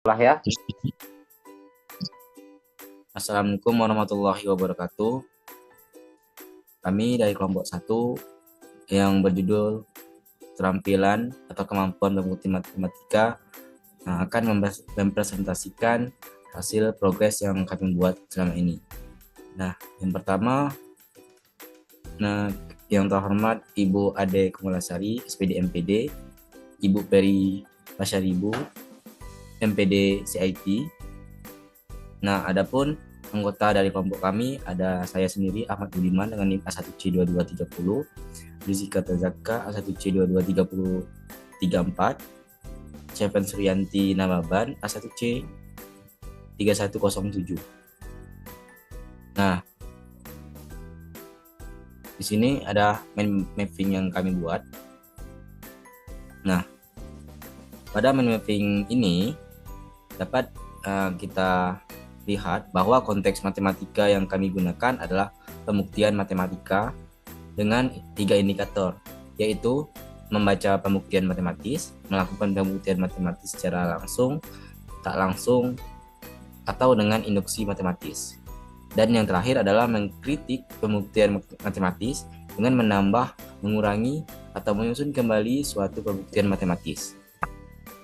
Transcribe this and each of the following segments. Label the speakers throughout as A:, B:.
A: Lah ya. Assalamualaikum warahmatullahi wabarakatuh. Kami dari kelompok 1 yang berjudul keterampilan atau kemampuan mengerti matematika akan mempresentasikan hasil progres yang kami buat selama ini. Nah, yang pertama, yang terhormat Ibu Ade Kumulasari, SPD MPD, Ibu Peri Pasyaribu, MPD CIT. Nah, adapun anggota dari kelompok kami ada saya sendiri Ahmad Budiman dengan NIM A1C2230, Rizika Tazaka A1C223034, Cepen Suryanti Namaban A1C 3107. Nah, di sini ada mind mapping yang kami buat. Nah, pada mind mapping ini dapat kita lihat bahwa konteks matematika yang kami gunakan adalah pembuktian matematika dengan 3 indikator, yaitu membaca pembuktian matematis, melakukan pembuktian matematis secara langsung, tak langsung, atau dengan induksi matematis. Dan yang terakhir adalah mengkritik pembuktian matematis dengan menambah, mengurangi, atau menyusun kembali suatu pembuktian matematis.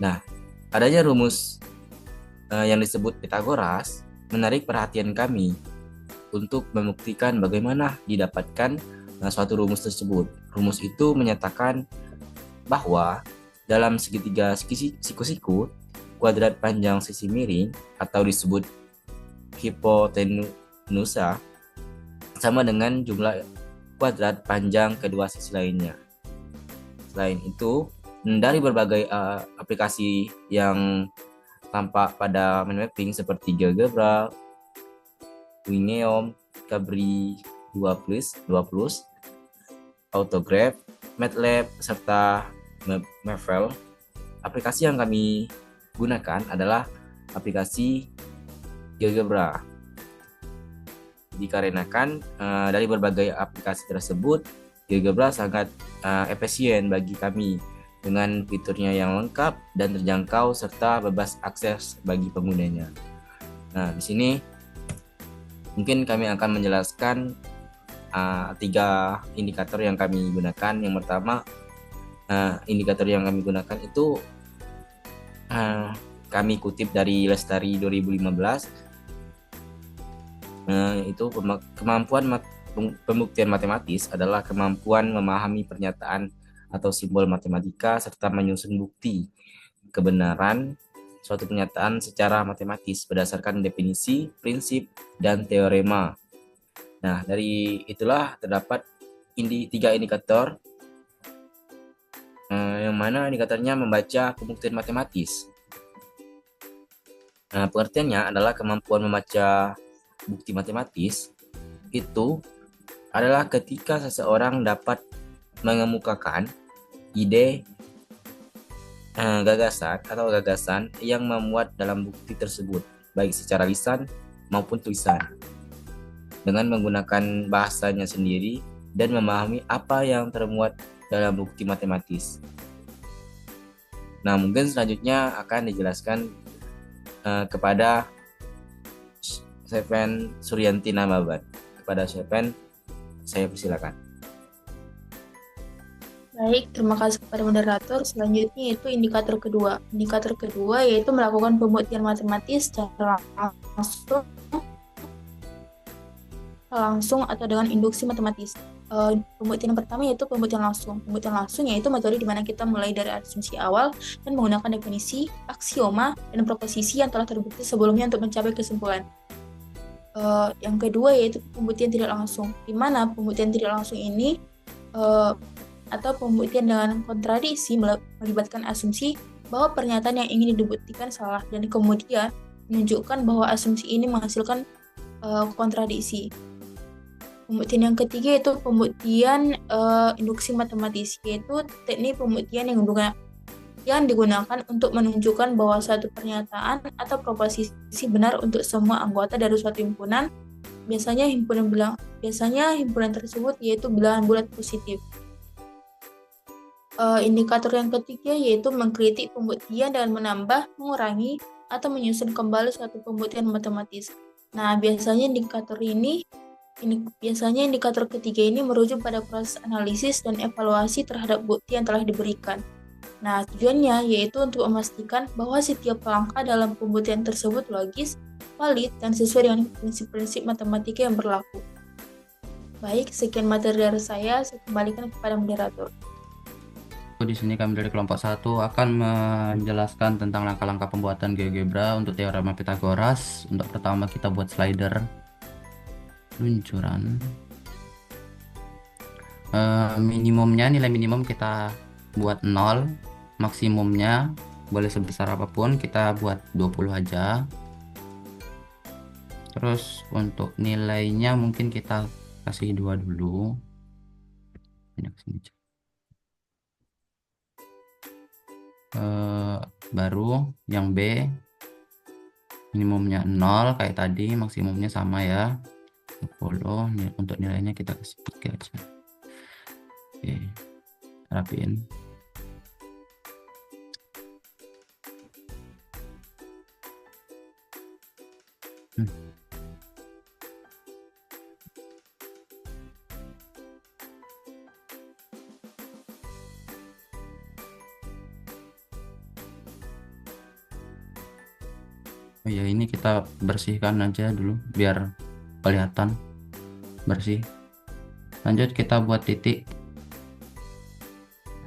A: Nah, adanya rumus yang disebut Pythagoras menarik perhatian kami untuk membuktikan bagaimana didapatkan suatu rumus tersebut. Rumus itu menyatakan bahwa dalam segitiga siku-siku, kuadrat panjang sisi miring atau disebut hipotenusa sama dengan jumlah kuadrat panjang kedua sisi lainnya. Selain itu, dari berbagai aplikasi yang tampak pada mind mapping seperti GeoGebra, Wingeom, Cabri 2+, Autograph, MATLAB, serta Mavel. Aplikasi yang kami gunakan adalah aplikasi GeoGebra. Dikarenakan dari berbagai aplikasi tersebut, GeoGebra sangat efisien bagi kami dengan fiturnya yang lengkap dan terjangkau serta bebas akses bagi penggunanya. Nah, di sini mungkin kami akan menjelaskan 3 indikator yang kami gunakan. Yang pertama, indikator yang kami gunakan itu kami kutip dari Lestari 2015. Itu kemampuan pembuktian matematis adalah kemampuan memahami pernyataan atau simbol matematika serta menyusun bukti kebenaran suatu pernyataan secara matematis berdasarkan definisi, prinsip, dan teorema. Nah, dari itulah terdapat 3 indikator yang mana indikatornya membaca pembuktian matematis. Nah, pengertiannya adalah kemampuan membaca bukti matematis itu adalah ketika seseorang dapat mengemukakan ide, gagasan yang memuat dalam bukti tersebut, baik secara lisan maupun tulisan, dengan menggunakan bahasanya sendiri dan memahami apa yang termuat dalam bukti matematis. Nah, mungkin selanjutnya akan dijelaskan kepada Cepen Suryanti Namaban. Kepada Cepen, saya persilakan.
B: Baik, terima kasih kepada moderator. Selanjutnya itu indikator kedua. Indikator kedua yaitu melakukan pembuktian matematis secara langsung atau dengan induksi matematis. Pembuktian yang pertama yaitu pembuktian langsung. Pembuktian langsung yaitu metode di mana kita mulai dari asumsi awal dan menggunakan definisi, aksioma, dan proposisi yang telah terbukti sebelumnya untuk mencapai kesimpulan. Yang kedua yaitu pembuktian tidak langsung, di mana pembuktian tidak langsung ini atau pembuktian dengan kontradiksi melibatkan asumsi bahwa pernyataan yang ingin dibuktikan salah dan kemudian menunjukkan bahwa asumsi ini menghasilkan kontradiksi. Pembuktian yang ketiga yaitu pembuktian induksi matematis, yaitu teknik pembuktian yang digunakan untuk menunjukkan bahwa suatu pernyataan atau proposisi benar untuk semua anggota dari suatu himpunan. Biasanya himpunan tersebut yaitu bilangan bulat positif. Indikator yang ketiga yaitu mengkritik pembuktian dengan menambah, mengurangi, atau menyusun kembali suatu pembuktian matematis. Nah, biasanya indikator ketiga ini merujuk pada proses analisis dan evaluasi terhadap bukti yang telah diberikan. Nah, tujuannya yaitu untuk memastikan bahwa setiap langkah dalam pembuktian tersebut logis, valid, dan sesuai dengan prinsip-prinsip matematika yang berlaku. Baik, sekian materi dari saya kembalikan kepada moderator.
C: Di sini kami dari kelompok 1 akan menjelaskan tentang langkah-langkah pembuatan GeoGebra untuk teorema Pythagoras. Untuk pertama kita buat slider luncuran. Minimumnya, nilai minimum kita buat 0, maksimumnya boleh sebesar apapun, kita buat 20 aja. Terus untuk nilainya mungkin kita kasih 2 dulu. Ini kesini aja. Baru yang B minimumnya 0 kayak tadi, maksimumnya sama ya 20. Untuk nilainya kita kasih 3 aja. Oke, rapiin. Oh ya, ini kita bersihkan aja dulu biar kelihatan bersih. Lanjut kita buat titik.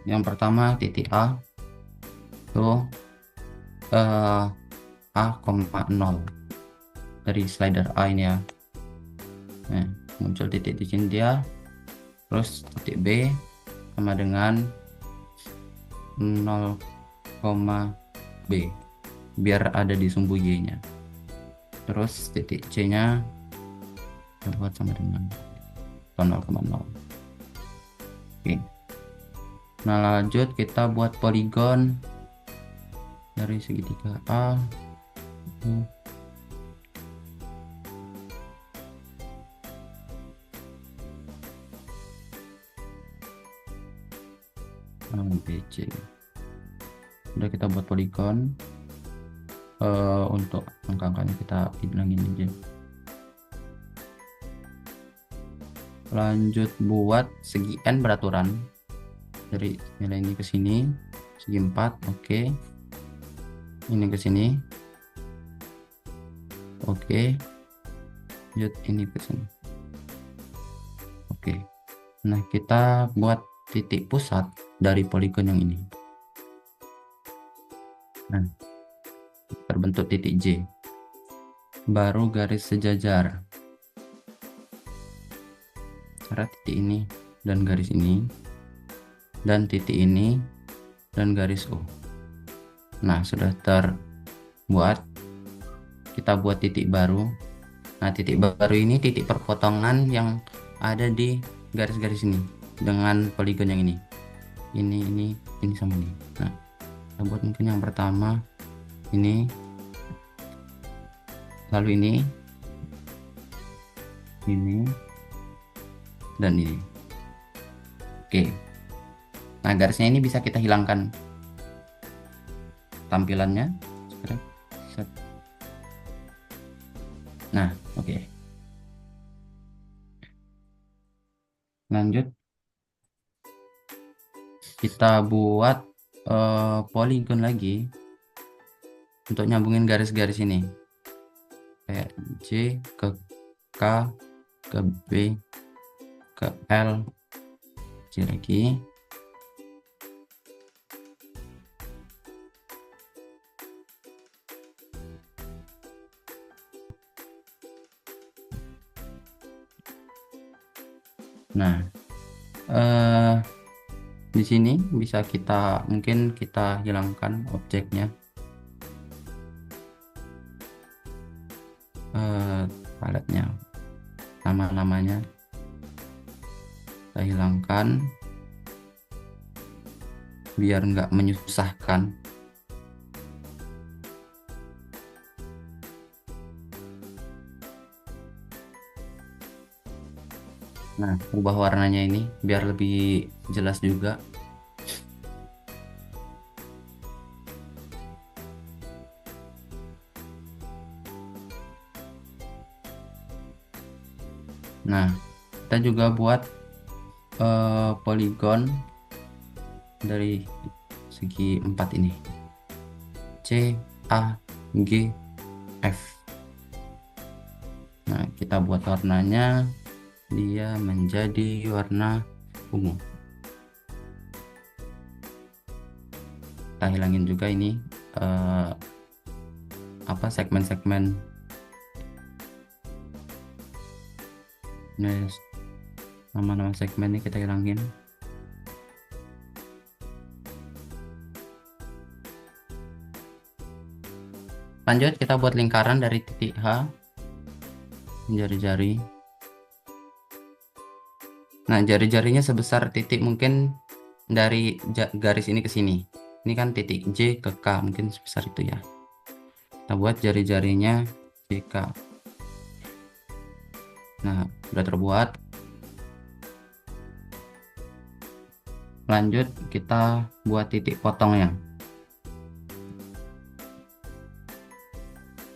C: Yang pertama titik A tuh A,0 dari slider A ini ya. Nah, muncul titik di sini dia. Terus titik B sama dengan 0, B biar ada di sumbu Y nya. Terus titik C nya kita buat sama dengan 0,0. Oke. Nah, lanjut kita buat poligon dari segitiga A. BC. Udah kita buat poligon. Untuk angka-angkanya kita hilangin aja. Lanjut buat segi N beraturan dari nilai ini ke sini, segi 4. Oke, ini ke sini. Oke, lanjut ini ke sini. Oke, nah kita buat titik pusat dari poligon yang ini. Nah, terbentuk titik J, baru garis sejajar antara titik ini dan garis ini, dan titik ini dan garis O. Nah, sudah terbuat, kita buat titik baru. Nah, titik baru ini titik perpotongan yang ada di garis-garis ini dengan poligon yang ini sama ini. Nah, kita buat mungkin yang pertama ini, lalu ini dan ini. Oke, nah garisnya ini bisa kita hilangkan tampilannya. Nah, oke. Lanjut kita buat poligon lagi untuk nyambungin garis-garis ini, kayak J ke K ke B ke L, J lagi. Nah, di sini bisa mungkin kita hilangkan objeknya, paletnya, nama-namanya kita hilangkan biar nggak menyusahkan. Nah, ubah warnanya ini biar lebih jelas juga. Nah, kita juga buat poligon dari segi 4 ini, C, A, G, F. Nah, kita buat warnanya, dia menjadi warna ungu. Kita hilangin juga ini segmen-segmen. Nah, nama-nama segmennya kita hilangin. Lanjut, kita buat lingkaran dari titik H, jari-jari. Nah, jari-jarinya sebesar titik mungkin dari garis ini ke sini. Ini kan titik J ke K, mungkin sebesar itu ya. Kita buat jari-jarinya JK. Nah, sudah terbuat. Lanjut, kita buat titik potongnya.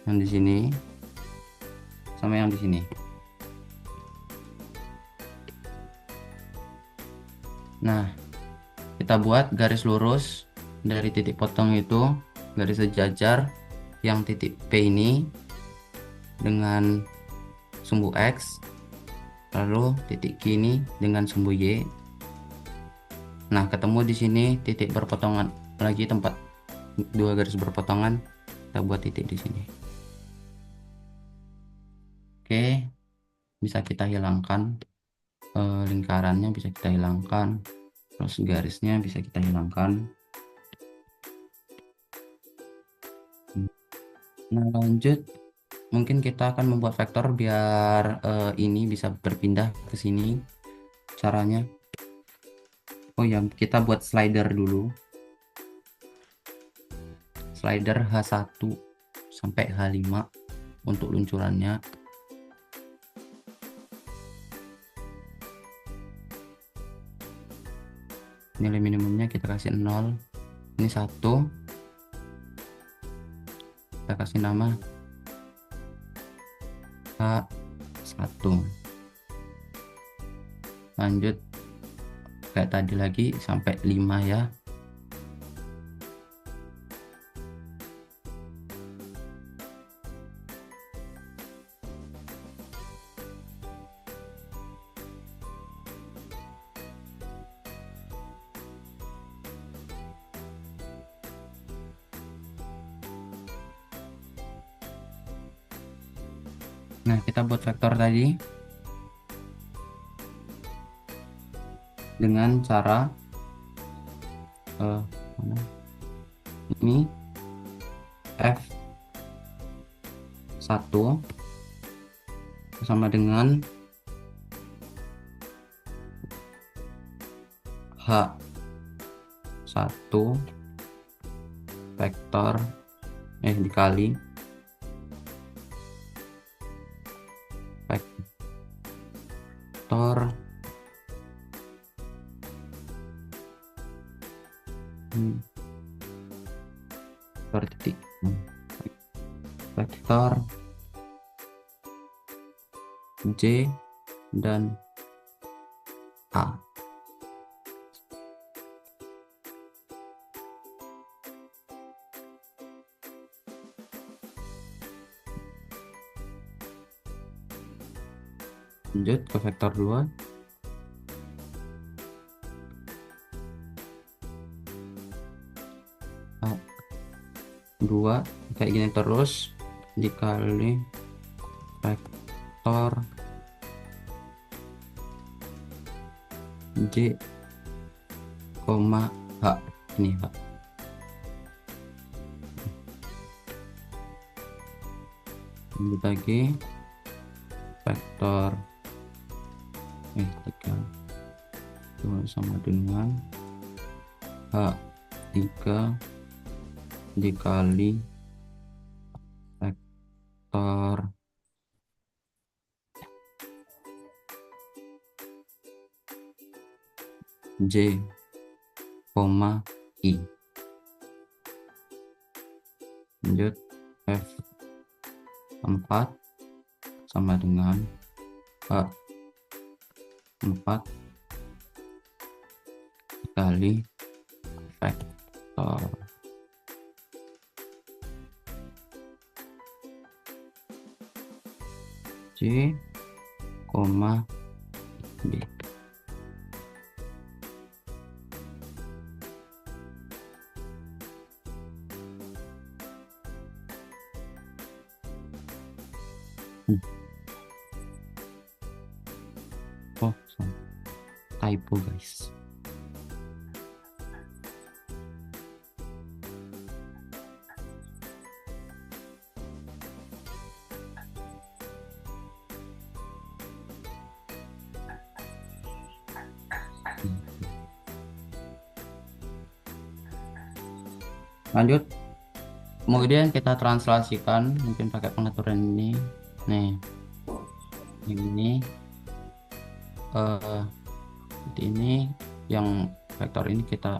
C: Yang di sini sama yang di sini. Nah, kita buat garis lurus dari titik potong itu, garis sejajar yang titik P ini dengan sumbu X, lalu titik Q ini dengan sumbu Y. Nah, ketemu di sini titik berpotongan lagi, tempat dua garis berpotongan, kita buat titik di sini. Oke, bisa kita hilangkan lingkarannya, bisa kita hilangkan, terus garisnya bisa kita hilangkan. Nah, lanjut, mungkin kita akan membuat vektor biar ini bisa berpindah ke sini. Caranya, oh ya, kita buat slider dulu. Slider H1 sampai H5 untuk luncurannya. Nilai minimumnya kita kasih 0. Ini 1. Kita kasih nama H1. Lanjut kayak tadi lagi sampai 5 ya. Nah, kita buat vektor tadi dengan cara ini F1 sama dengan H1 vektor dikali vektor titik vektor J dan A. Lanjut ke vektor 2. Dua kayak gini terus dikali vektor J, H, ini H. Lanjut lagi vektor 3 itu sama dengan H3 dikali vektor J, I. Lanjut F4 sama dengan 4 kali vektor C, B. Oh, typo guys. Lanjut, kemudian kita translasikan mungkin pakai pengaturan ini. Nih, ini ini yang vektor ini kita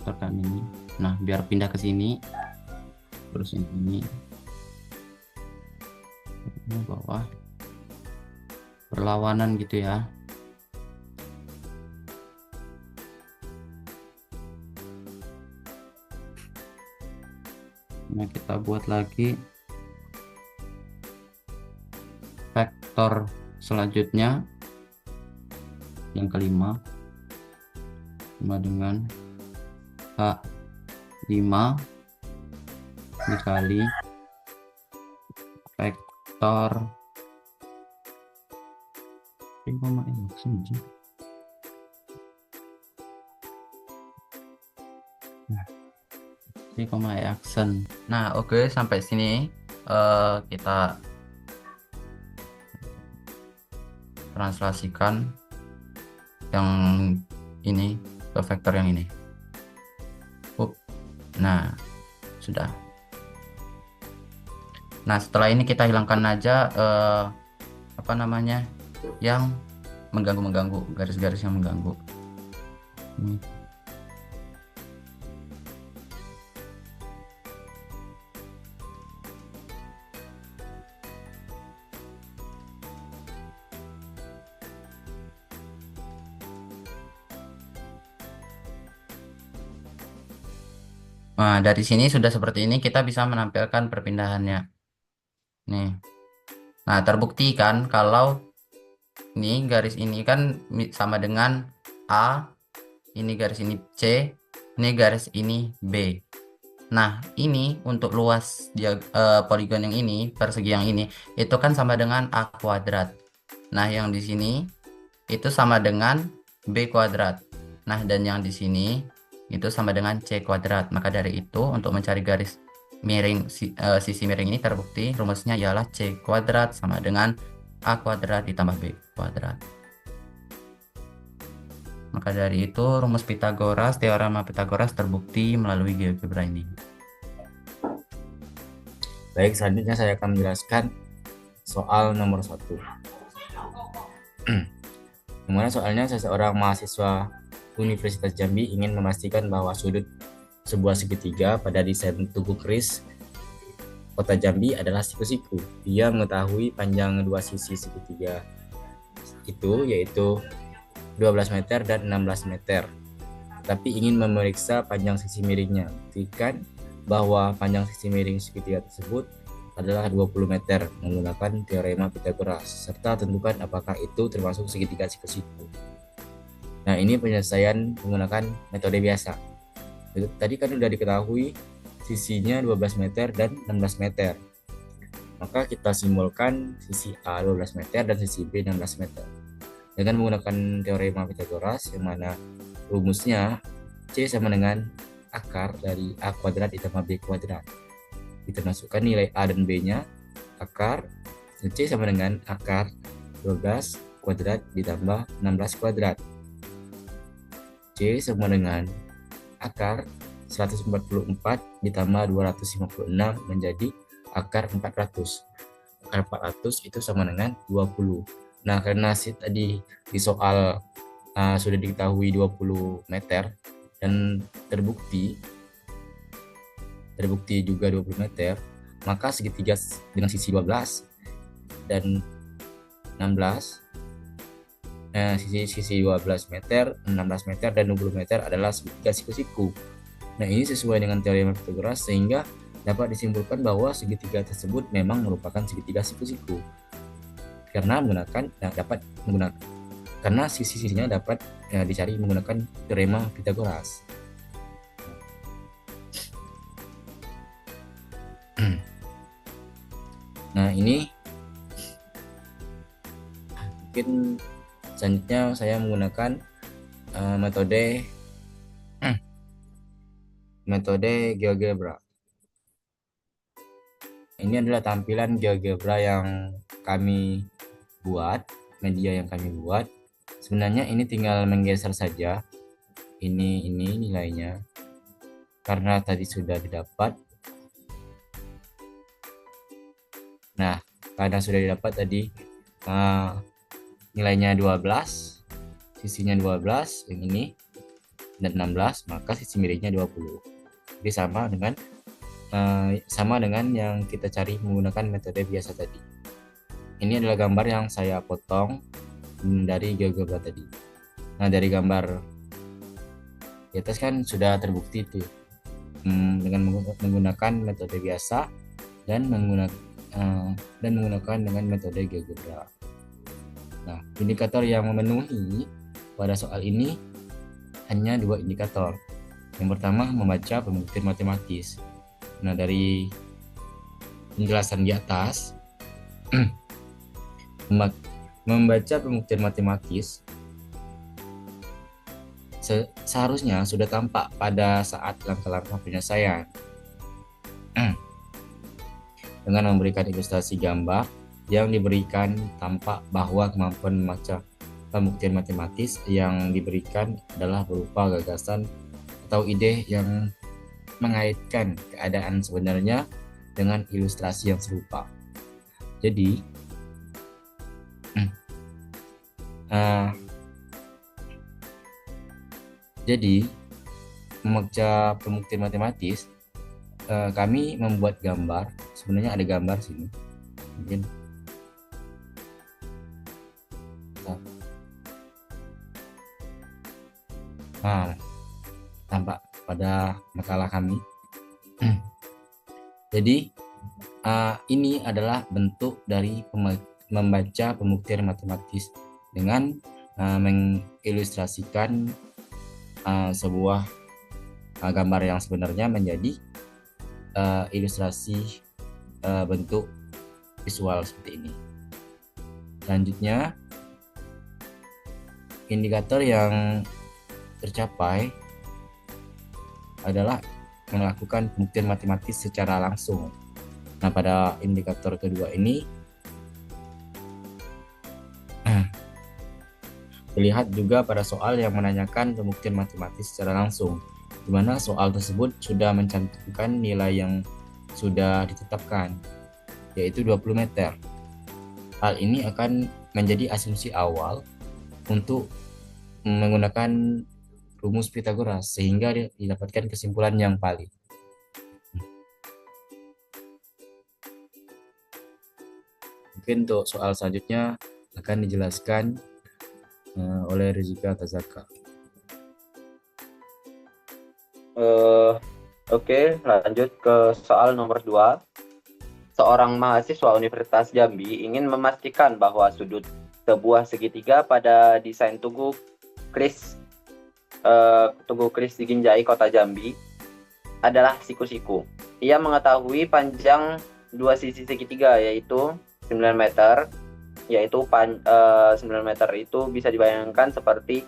C: tekan ini. Nah, biar pindah ke sini, terus ini bawah berlawanan gitu ya. Nah, kita buat lagi vektor selanjutnya yang kelima sama dengan H5 dikali vektor aksen. Nah, oke, sampai sini kita translasikan yang ini ke vektor yang ini. Nah, sudah. Nah, setelah ini kita hilangkan aja apa namanya yang mengganggu, garis-garis yang mengganggu. Nah, dari sini sudah seperti ini, kita bisa menampilkan perpindahannya. Nih. Nah, terbukti kan kalau ini garis ini kan sama dengan A, ini garis ini C, ini garis ini B. Nah, ini untuk luas poligon yang ini, persegi yang ini, itu kan sama dengan A kuadrat. Nah, yang di sini itu sama dengan B kuadrat. Nah, dan yang di sini itu sama dengan C kuadrat. Maka dari itu untuk mencari garis miring sisi miring ini terbukti rumusnya ialah C kuadrat sama dengan A kuadrat ditambah B kuadrat. Maka dari itu rumus Pitagoras, teorema Pitagoras terbukti melalui GeoGebra ini.
A: Baik, selanjutnya saya akan menjelaskan soal nomor 1. Dimana soalnya seseorang mahasiswa Universitas Jambi ingin memastikan bahwa sudut sebuah segitiga pada desain Tugu Keris Kota Jambi adalah siku-siku. Dia mengetahui panjang dua sisi segitiga itu yaitu 12 meter dan 16 meter. Tapi ingin memeriksa panjang sisi miringnya. Buktikan bahwa panjang sisi miring segitiga tersebut adalah 20 meter menggunakan teorema Pitagoras, serta tentukan apakah itu termasuk segitiga siku-siku. Nah, ini penyelesaian menggunakan metode biasa. Tadi kan sudah diketahui sisinya 12 meter dan 16 meter. Maka kita simbolkan sisi A 12 meter dan sisi B 16 meter. Dengan menggunakan teorema Pitagoras yang mana rumusnya C sama dengan akar dari A kuadrat ditambah B kuadrat. Kita masukkan nilai A dan B-nya, akar, dan C sama dengan akar 12 kuadrat ditambah 16 kuadrat. C sama dengan akar 144 ditambah 256 menjadi akar 400. Akar 400 itu sama dengan 20. Nah, karena tadi di soal sudah diketahui 20 meter dan terbukti juga 20 meter, maka segitiga dengan sisi 12 dan 16 sisi 12 meter, 16 meter, dan 20 meter adalah segitiga siku-siku. Nah, ini sesuai dengan teorema Pythagoras sehingga dapat disimpulkan bahwa segitiga tersebut memang merupakan segitiga siku-siku karena sisi-sisinya dapat dicari menggunakan teorema Pythagoras. Nah, ini mungkin selanjutnya saya menggunakan metode GeoGebra. Ini adalah tampilan GeoGebra yang kami buat, media yang kami buat. Sebenarnya ini tinggal menggeser saja ini nilainya karena tadi sudah didapat. Nah, karena sudah didapat tadi nilainya 12, sisinya 12 yang ini, dan 16, maka sisi miringnya 20. Jadi sama dengan yang kita cari menggunakan metode biasa tadi. Ini adalah gambar yang saya potong dari GeoGebra tadi. Nah, dari gambar di atas kan sudah terbukti itu dengan menggunakan metode biasa dan menggunakan dengan metode GeoGebra. Nah, indikator yang memenuhi pada soal ini hanya 2 indikator. Yang pertama, membaca pembuktian matematis. Nah, dari penjelasan di atas, membaca pembuktian matematis seharusnya sudah tampak pada saat langkah-langkah penyelesaian. Dengan memberikan ilustrasi gambar yang diberikan, tampak bahwa kemampuan membaca pembuktian matematis yang diberikan adalah berupa gagasan atau ide yang mengaitkan keadaan sebenarnya dengan ilustrasi yang serupa. Jadi membaca pembuktian matematis, kami membuat gambar. Sebenarnya ada gambar sini, mungkin tampak pada makalah kami. Jadi ini adalah bentuk dari membaca pembuktian matematis dengan mengilustrasikan sebuah gambar yang sebenarnya menjadi ilustrasi bentuk visual seperti ini. Selanjutnya, indikator yang tercapai adalah melakukan pembuktian matematis secara langsung. Nah, pada indikator kedua ini terlihat juga pada soal yang menanyakan pembuktian matematis secara langsung, di mana soal tersebut sudah mencantumkan nilai yang sudah ditetapkan, yaitu 20 meter. Hal ini akan menjadi asumsi awal untuk menggunakan rumus Pythagoras sehingga didapatkan kesimpulan yang valid. Mungkin untuk soal selanjutnya akan dijelaskan oleh Rizika Tazaka.
D: Oke, lanjut ke soal nomor 2. Seorang mahasiswa Universitas Jambi ingin memastikan bahwa sudut sebuah segitiga pada desain Tugu Kris di Ginjai, Kota Jambi adalah siku-siku. Ia mengetahui panjang dua sisi segitiga, yaitu 9 meter, 9 meter itu bisa dibayangkan seperti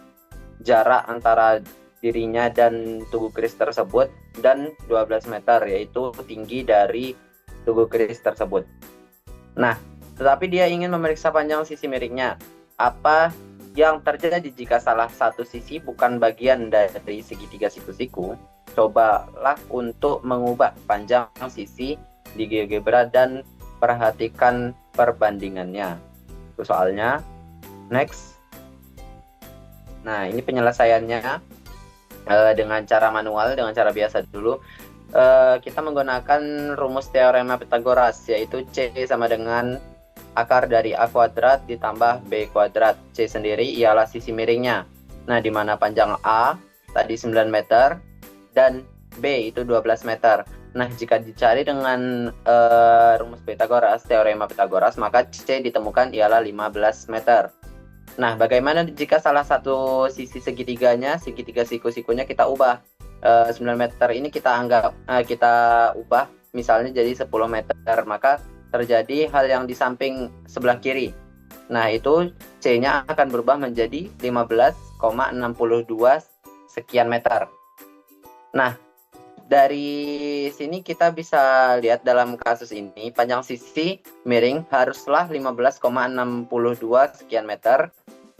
D: jarak antara dirinya dan Tugu Kris tersebut, dan 12 meter yaitu tinggi dari Tugu Kris tersebut. Nah, tetapi dia ingin memeriksa panjang sisi miringnya. Apa yang terjadi jika salah satu sisi bukan bagian dari segitiga siku-siku? Cobalah untuk mengubah panjang sisi di GeoGebra dan perhatikan perbandingannya. Itu soalnya. Next. Nah, ini penyelesaiannya dengan cara manual, dengan cara biasa dulu. Kita menggunakan rumus teorema Pythagoras, yaitu C sama dengan akar dari A kuadrat ditambah B kuadrat. C sendiri ialah sisi miringnya. Nah, di mana panjang A tadi 9 meter dan B itu 12 meter. Nah, jika dicari dengan rumus Pythagoras, teorema Pythagoras, maka C ditemukan ialah 15 meter. Nah, bagaimana jika salah satu sisi segitiganya, segitiga siku-sikunya kita ubah? 9 meter ini kita ubah misalnya jadi 10 meter, maka terjadi hal yang di samping sebelah kiri. Nah, itu C-nya akan berubah menjadi 15,62 sekian meter. Nah, dari sini kita bisa lihat dalam kasus ini panjang sisi miring haruslah 15,62 sekian meter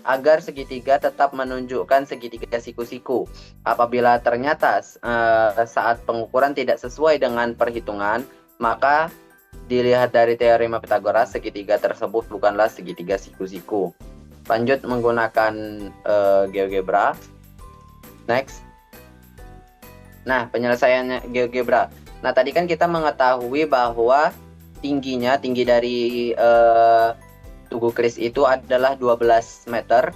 D: agar segitiga tetap menunjukkan segitiga siku-siku. Apabila ternyata saat pengukuran tidak sesuai dengan perhitungan, maka dilihat dari teorema Pythagoras segitiga tersebut bukanlah segitiga siku-siku. Lanjut menggunakan GeoGebra. Next. Nah, penyelesaiannya GeoGebra. Nah, tadi kan kita mengetahui bahwa tinggi dari Tugu Kris itu adalah 12 meter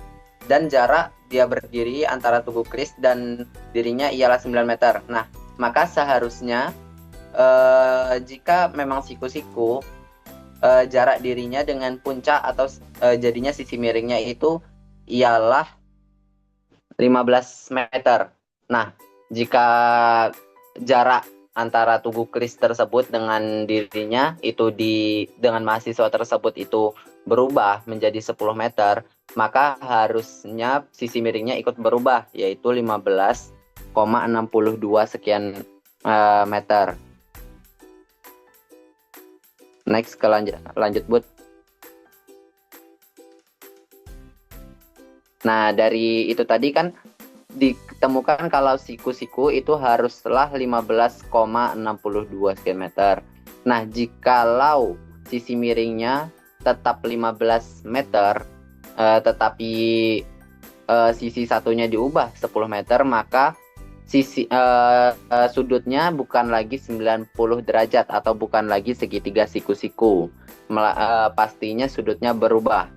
D: dan jarak dia berdiri antara Tugu Kris dan dirinya ialah 9 meter. Nah, maka seharusnya jika memang siku-siku jarak dirinya dengan puncak atau jadinya sisi miringnya itu ialah 15 meter. Nah, jika jarak antara Tugu Kris tersebut dengan dirinya itu dengan mahasiswa tersebut itu berubah menjadi 10 meter, maka harusnya sisi miringnya ikut berubah, yaitu 15,62 sekian meter. Next, lanjut Bud. Nah, dari itu tadi kan ditemukan kalau siku-siku itu haruslah 15,62 sekian meter. Nah, jikalau sisi miringnya tetap 15 meter, tetapi sisi satunya diubah 10 meter, maka sisi sudutnya bukan lagi 90 derajat atau bukan lagi segitiga siku-siku. Pastinya sudutnya berubah.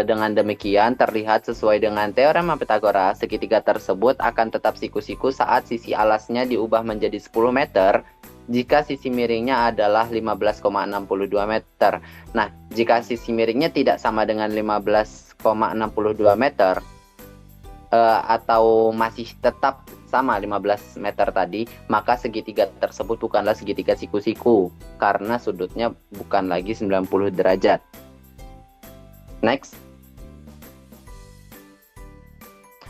D: Dengan demikian terlihat sesuai dengan teorema Pythagoras, segitiga tersebut akan tetap siku-siku saat sisi alasnya diubah menjadi 10 meter jika sisi miringnya adalah 15,62 meter. Nah, jika sisi miringnya tidak sama dengan 15,62 meter atau masih tetap sama 15 meter tadi, maka segitiga tersebut bukanlah segitiga siku-siku karena sudutnya bukan lagi 90 derajat. Next.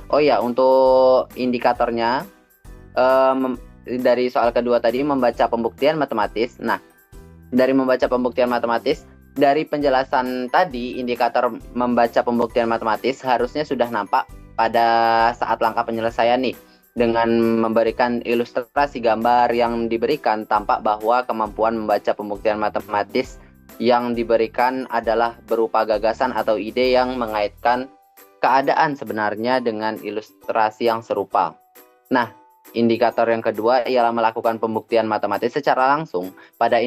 D: Oh ya, untuk indikatornya dari soal kedua tadi membaca pembuktian matematis. Nah, dari membaca pembuktian matematis, dari penjelasan tadi indikator membaca pembuktian matematis harusnya sudah nampak pada saat langkah penyelesaian nih. Dengan memberikan ilustrasi gambar yang diberikan, tampak bahwa kemampuan membaca pembuktian matematis yang diberikan adalah berupa gagasan atau ide yang mengaitkan keadaan sebenarnya dengan ilustrasi yang serupa. Nah, indikator yang kedua ialah melakukan pembuktian matematis secara langsung. Pada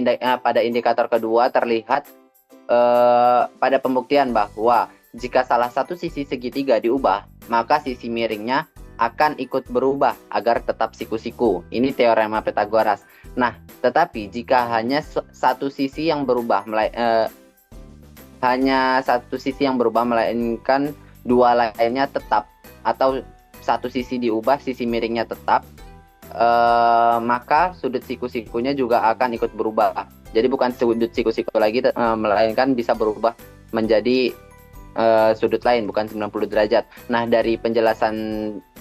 D: indikator kedua terlihat pada pembuktian bahwa jika salah satu sisi segitiga diubah, maka sisi miringnya akan ikut berubah agar tetap siku-siku. Ini teorema Pythagoras. Nah, tetapi jika hanya satu sisi yang berubah, melainkan dua lainnya tetap, atau satu sisi diubah, sisi miringnya tetap, maka sudut siku-sikunya juga akan ikut berubah. Jadi bukan sudut siku-siku lagi, melainkan bisa berubah menjadi sudut lain, bukan 90 derajat. Nah, dari penjelasan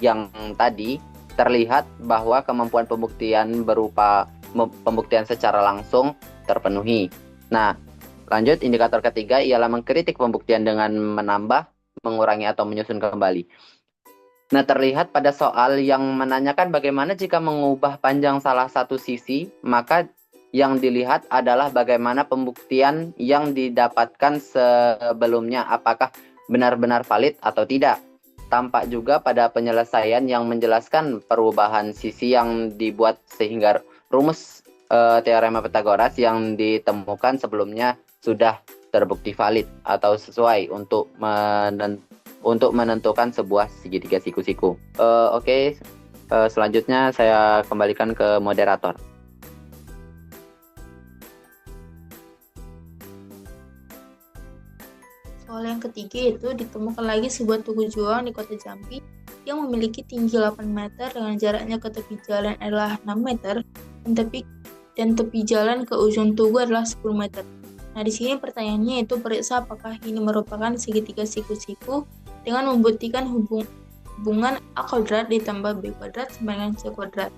D: yang tadi terlihat bahwa kemampuan pembuktian berupa pembuktian secara langsung terpenuhi. Nah, lanjut indikator ketiga ialah mengkritik pembuktian dengan menambah, mengurangi atau menyusun kembali. Nah, terlihat pada soal yang menanyakan bagaimana jika mengubah panjang salah satu sisi, maka yang dilihat adalah bagaimana pembuktian yang didapatkan sebelumnya, apakah benar-benar valid atau tidak. Tampak juga pada penyelesaian yang menjelaskan perubahan sisi yang dibuat sehingga rumus teorema Pythagoras yang ditemukan sebelumnya sudah terbukti valid atau sesuai untuk menentukan sebuah segitiga siku-siku. Oke, selanjutnya saya kembalikan ke moderator.
B: Soal yang ketiga itu ditemukan lagi sebuah tugu juang di kota Jambi yang memiliki tinggi 8 meter dengan jaraknya ke tepi jalan adalah 6 meter dan tepi jalan ke ujung tugu adalah 10 meter. Nah, di sini pertanyaannya itu periksa apakah ini merupakan segitiga siku-siku dengan membuktikan hubungan A kuadrat ditambah B kuadrat sama dengan C kuadrat.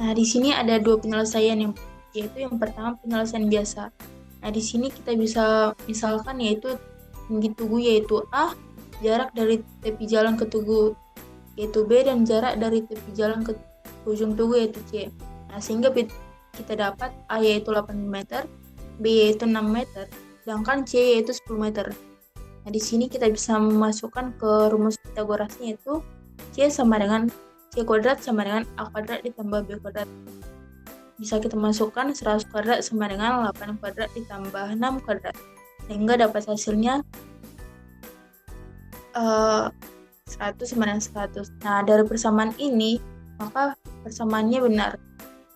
B: Nah, di sini ada dua penyelesaian yaitu yang pertama penyelesaian biasa. Nah, di sini kita bisa misalkan yaitu tinggi tugu yaitu A, jarak dari tepi jalan ke tugu yaitu B, dan jarak dari tepi jalan ke ujung tugu yaitu C. Nah, sehingga kita dapat A yaitu 8 meter, B yaitu 6 meter, sedangkan C yaitu 10 meter. Nah, di sini kita bisa memasukkan ke rumus Pitagorasnya yaitu C sama dengan C kuadrat sama dengan A kuadrat ditambah B kuadrat. Bisa kita masukkan 100 kuadrat sama dengan 8 kuadrat ditambah 6 kuadrat. Sehingga dapat hasilnya 100 sama dengan 100. Nah, dari persamaan ini, maka persamaannya benar.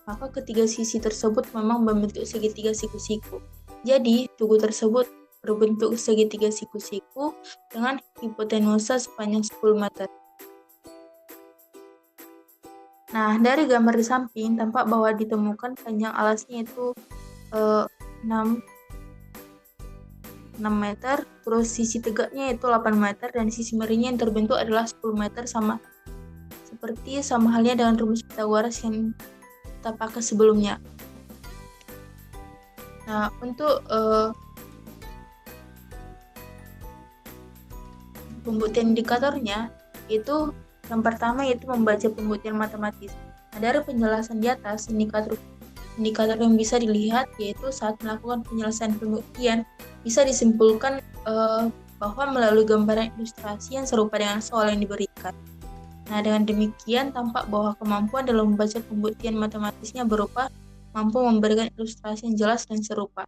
B: Maka ketiga sisi tersebut memang membentuk segitiga siku-siku. Jadi, tugu tersebut berbentuk segitiga siku-siku dengan hipotenusa sepanjang 10 meter. Nah, dari gambar di samping tampak bahwa ditemukan panjang alasnya itu 6 meter, terus sisi tegaknya itu 8 meter, dan sisi miringnya yang terbentuk adalah 10 meter, sama halnya dengan rumus Pythagoras yang kita pakai sebelumnya. Nah, untuk pembuktian indikatornya itu yang pertama yaitu membaca pembuktian matematis. Nah, dari penjelasan di atas, indikator yang bisa dilihat yaitu saat melakukan penyelesaian pembuktian bisa disimpulkan bahwa melalui gambaran ilustrasi yang serupa dengan soal yang diberikan. Nah, dengan demikian tampak bahwa kemampuan dalam membaca pembuktian matematisnya berupa mampu memberikan ilustrasi yang jelas dan serupa.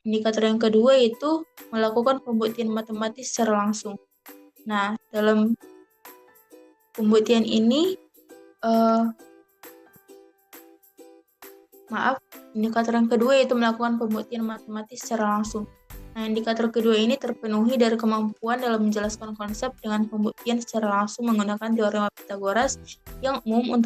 B: Indikator yang kedua yaitu melakukan pembuktian matematis secara langsung. Nah, dalam pembuktian ini, indikator yang kedua yaitu melakukan pembuktian matematis secara langsung. Nah, indikator kedua ini terpenuhi dari kemampuan dalam menjelaskan konsep dengan pembuktian secara langsung menggunakan teorema Pythagoras yang umum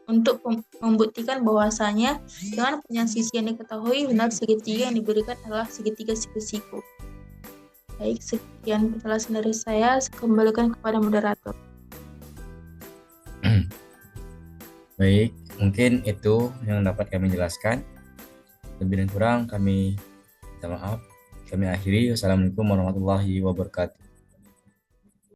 B: untuk membuktikan bahwasanya dengan punya sisi yang diketahui benar segitiga yang diberikan adalah segitiga siku-siku. Baik, sekian penjelasan dari saya. Kembalikan kepada moderator.
A: Baik, mungkin itu yang dapat kami jelaskan. Lebih dan kurang kami minta maaf. Kami akhiri. Wassalamualaikum warahmatullahi wabarakatuh.